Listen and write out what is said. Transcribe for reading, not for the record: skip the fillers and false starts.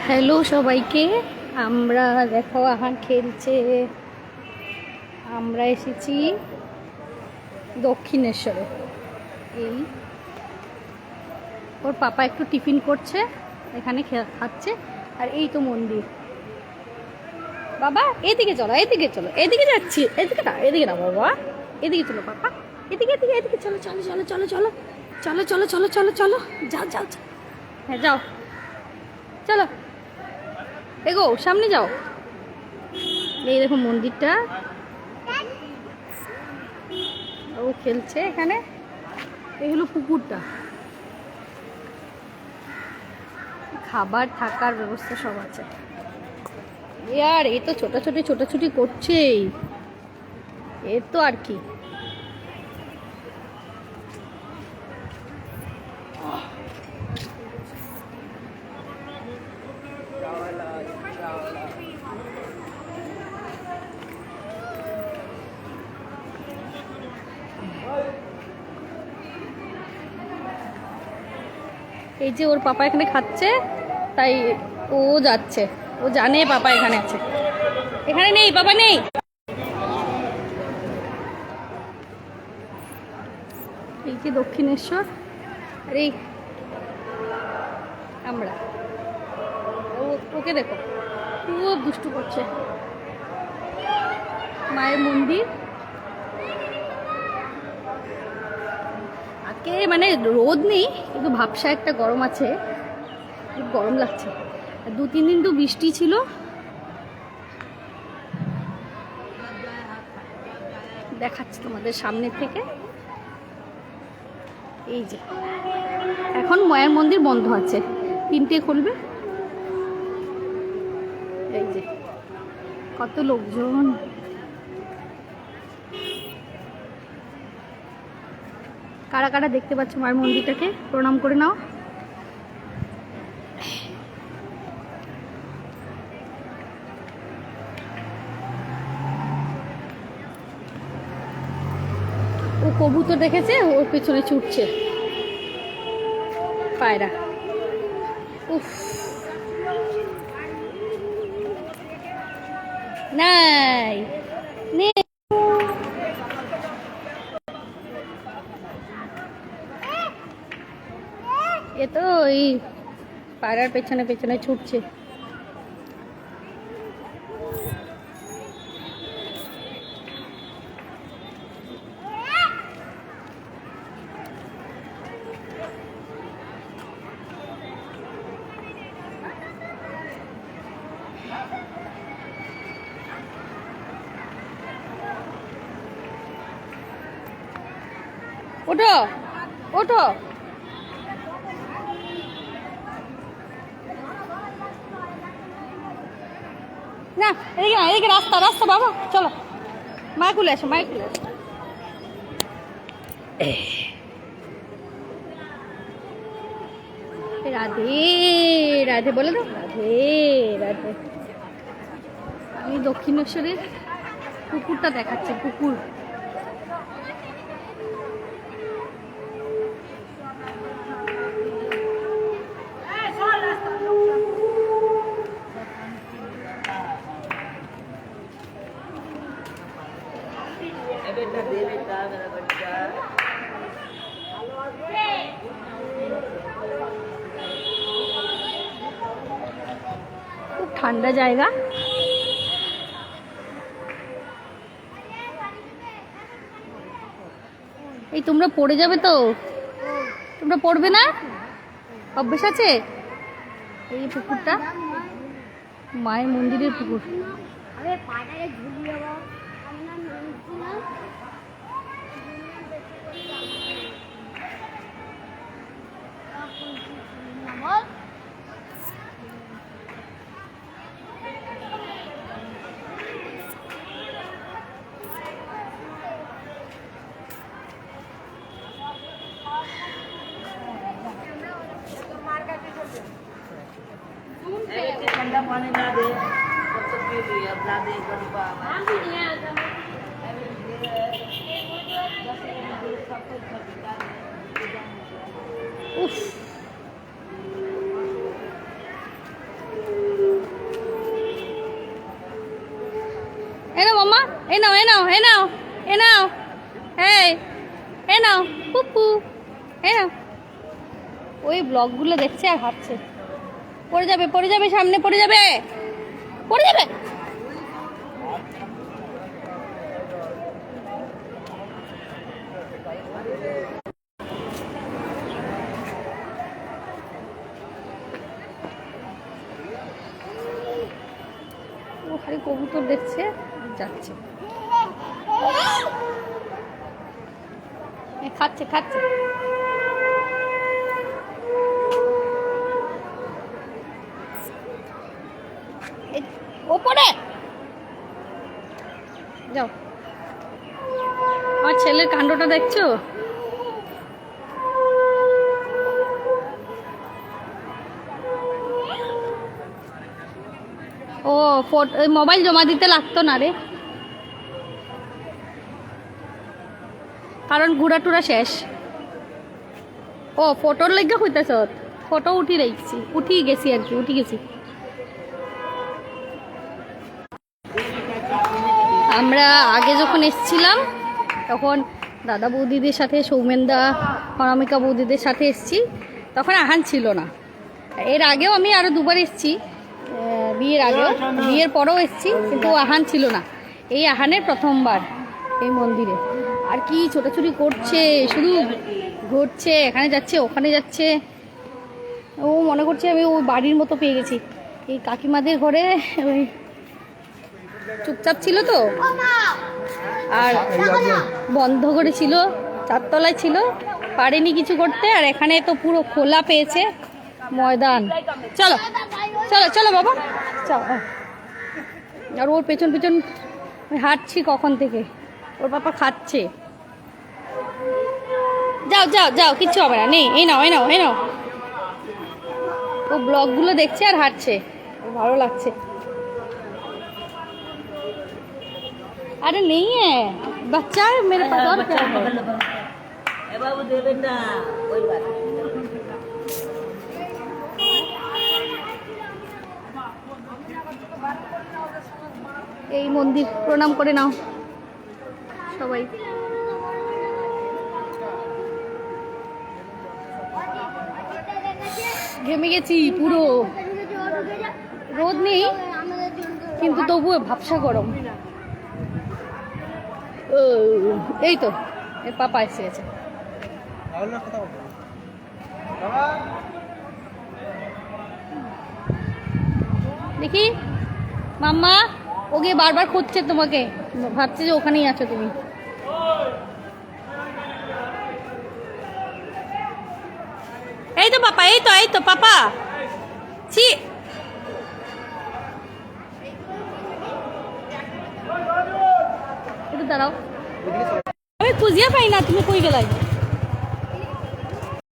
Hello সবাইকে, আমরা দেখো আহান খেলছে। আমরা এসেছি দক্ষিণেশ্বরে। এই ওর পাপা একটু টিফিন করছে, এখানে খাচ্ছে। আর এই তো মন্দির। বাবা এদিকে চলো, এদিকে চলো, এদিকে যাচ্ছি, এদিকে না, এদিকে না বাবা, এদিকে চলো পাপা, এদিকে এদিকে এদিকে চলো চলো চলো চলো চলো চলো চলো চলো চলো চলো যাও যাও যাও। হ্যাঁ যাও, চলো এগো সামনে যাও। এই দেখো মন্দিরটা, ও খেলছে এখানে। এই হলো পুকুরটা, খাবার থাকার ব্যবস্থা সব আছে। আর এই তো ছোটাছুটি করছেই, এর তো আর কি। এই যে ওর পাপা এখানে খাচ্ছে, তাই ও যাচ্ছে। ও জানে পাপা এখানে আছে। এখানে নেই, পাপা নেই। এই যে দক্ষিণেশ্বর, আর এই আমরা। ওকে দেখো, খুব দুষ্টু করছে। মায়ের মন্দির। আজকে মানে রোদ নেই, কিন্তু ভাবসা একটা গরম আছে, খুব গরম লাগছে। 2-3 দিন তো বৃষ্টি ছিল। দেখাচ্ছি তোমাদের সামনে থেকে। এই যে এখন মায়ের মন্দির বন্ধ আছে, 3টে খুলবে। এই যে কত লোকজন। কারা কারা দেখতে পাচ্ছ মায়ের মন্দিরটাকে, প্রণাম করে নাও। ও কবুতর দেখেছে, ওর পেছনে ছুটছে পায়রা। উফ, নাই নে। এ তো এই পায়রার পেছনে পেছনে ছুটছে। ওঠো ওঠো। না এদিকে না, এদিকে রাস্তা রাস্তা বাবা, চলো মা খুলে আসো, মা খুলে আসো। রাধে রাধে বলে দাও, রাধে রাধে। আমি দক্ষিণেশ্বরের পুকুরটা দেখাচ্ছি, পুকুর। খুব ঠান্ডা জায়গা। এই তোমরা পড়ে যাবে তো, তোমরা পড়বে না, অভ্যেস আছে। এই পুকুরটা মায়ের মন্দিরের পুকুর। ठंडा पानी ला दे, बच्चों के लिए अब ला दे गरीबा। উফ, এ নাও এ নাও এ নাও এ নাও এই এ নাও পুপু এ নাও। ওই ব্লগগুলো দেখছে আর হাঁটছে। পড়ে যাবে সামনে পড়ে যাবে পড়ে যাবে। ও খালি কবুতর দেখছে যাচ্ছে। খাচ্ছে খাচ্ছে। ওপরে যাও। আমার ছেলের কাণ্ডটা দেখছো? ও মোবাইল জমা দিতে লাগতো না রে, কারণ ঘুরা টুরা শেষ। ও ফটোর লেগে হইতেছ? ফটো উঠি গেছি আর কি, উঠি গেছি। আমরা আগে যখন এসছিলাম তখন দাদা বৌদিদের সাথে, সৌমেনদা অনামিকা বৌদিদের সাথে এসছি, তখন আহান ছিল না। এর আগেও আমি আরও দুবার এসছি, বিয়ের আগেও, বিয়ের পরেও এসছি, কিন্তু আহান ছিল না। এই আহানের প্রথমবার এই মন্দিরে। আর কি ছোটাছুটি করছে, শুধু ঘুরছে, এখানে যাচ্ছে ওখানে যাচ্ছে। ও মনে করছে আমি ওই বাড়ির মতো পেয়ে গেছি। এই কাকিমাদের ঘরে ওই চুপচাপ ছিল তো, আর বন্ধ করে ছিল, চারতলায় ছিল, পারেনি কিছু করতে। আর এখানে তো পুরো খোলা পেয়েছে ময়দান। চলো চলো চলো বাবা চলো। আর ওর পেছন পেছন হাঁটছি কখন থেকে, ওর পাপা খাচ্ছে। যাও যাও যাও, কিচ্ছু হবে না, নেই, এই নাও এই নাও এই নাও। ও ব্লগগুলো দেখছে আর হাঁটছে, ভালো লাগছে। अरे नहीं है बच्चा है मेरे पास, और क्या है? बाबू दे बेटा, कोई बात नहीं। এই মন্দির প্রণাম করে নাও সবাই। ঘেমে গেছি পুরো, রোদ নেই কিন্তু তবুও ভাবসা গরম। এই তো এর পাপা এসে গেছে। দেখি মাম্মা, ওকে বারবার খুঁজছে তোমাকে, ভাবছে যে ওখানেই আছো তুমি। এই তো পাপা, এই তো পাপা। ছি, একটু দাঁড়াও, আমি খুঁজিয়ে পাই না, তুমি কই গেলাই?